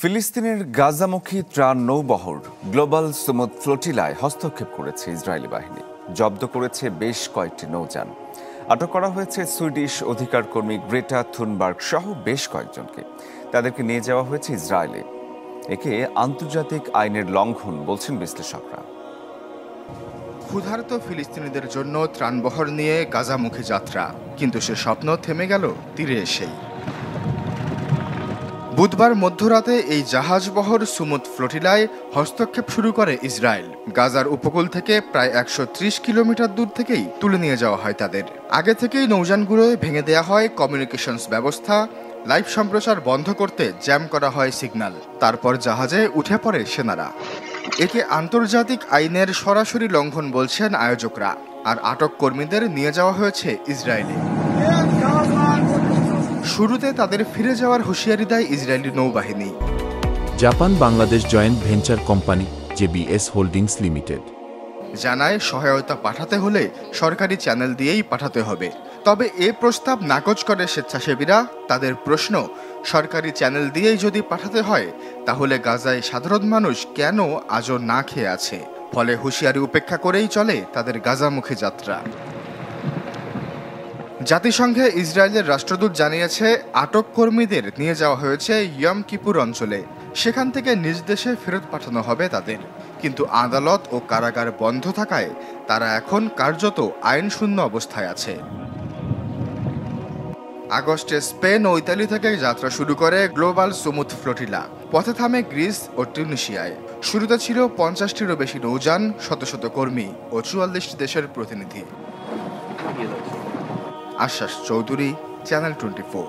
ফিলিস্তিনের গাজামুখী ত্রাণ নৌবহর global Sumud ফ্লোটিলায় হস্তক্ষেপ করেছে ইসরায়েলি বাহিনী। জব্দ করেছে বেশ কয়েকটি নৌযান। আটক করা হয়েছে সুইডিশ অধিকার কর্মী গ্রেটা থুনবার্গ সহ বেশ কয়েকজনকে। তাদেরকে নিয়ে যাওয়া হয়েছে ইসরায়েলে। একে আন্তর্জাতিক আইনের লঙ্ঘন বলছেন বিশ্লেষকরা। ক্ষুধার্ত ফিলিস্তিনিদের জন্য ত্রাণবহর নিয়ে গাজামুখী যাত্রা, কিন্তু সে স্বপ্ন থেমে গেল তীরে এসেই। বুধবার মধ্যরাতে এই জাহাজবহর সুমুদ ফ্লোটিলায় হস্তক্ষেপ শুরু করে ইসরায়েল। গাজার উপকূল থেকে প্রায় ১৩০ কিলোমিটার দূর থেকেই তুলে নিয়ে যাওয়া হয় তাদের। আগে থেকেই নৌযানগুলোয় ভেঙে দেওয়া হয় কমিউনিকেশনস ব্যবস্থা, লাইভ সম্প্রচার বন্ধ করতে জ্যাম করা হয় সিগন্যাল। তারপর জাহাজে উঠে পড়ে সেনারা। একে আন্তর্জাতিক আইনের সরাসরি লঙ্ঘন বলছেন আয়োজকরা। আর আটক কর্মীদের নিয়ে যাওয়া হয়েছে ইসরায়েলে। শুরুতে তাদের ফিরে যাওয়ার হুঁশিয়ারি দেয় ইসরায়েলি নৌবাহিনী। Japan Bangladesh joint venture company JBS holdings limited জানায় সহায়তা পাঠাতে হলে সরকারি চ্যানেল দিয়েই পাঠাতে হবে। তবে এ প্রস্তাব নাকচ করে স্বেচ্ছাসেবীরা। তাদের প্রশ্ন, সরকারি চ্যানেল দিয়েই যদি পাঠাতে হয় তাহলে গাজায় সাধারণ মানুষ কেন আজও না খেয়ে আছে? ফলে হুঁশিয়ারি উপেক্ষা করেই চলে তাদের গাজামুখী যাত্রা। জাতিসংঘে ইসরায়েলের রাষ্ট্রদূত জানিয়েছে, আটক কর্মীদের নিয়ে যাওয়া হয়েছে ইয়ম কিপুর অঞ্চলে। সেখান থেকে নিজ দেশে ফেরত পাঠানো হবে তাদের। কিন্তু আদালত ও কারাগার বন্ধ থাকায় তারা এখন কার্যত আইনশূন্য অবস্থায় আছে। আগস্টে স্পেন ও ইতালি থেকে যাত্রা শুরু করে গ্লোবাল সুমুদ ফ্লোটিলা। পথে থামে গ্রিস ও টিউনিশিয়ায়। শুরুতে ছিল ৫০টিরও বেশি নৌযান, শত শত কর্মী ও ৪৪টি দেশের প্রতিনিধি। আশ্বাস চৌধুরী, চ্যানেল 24।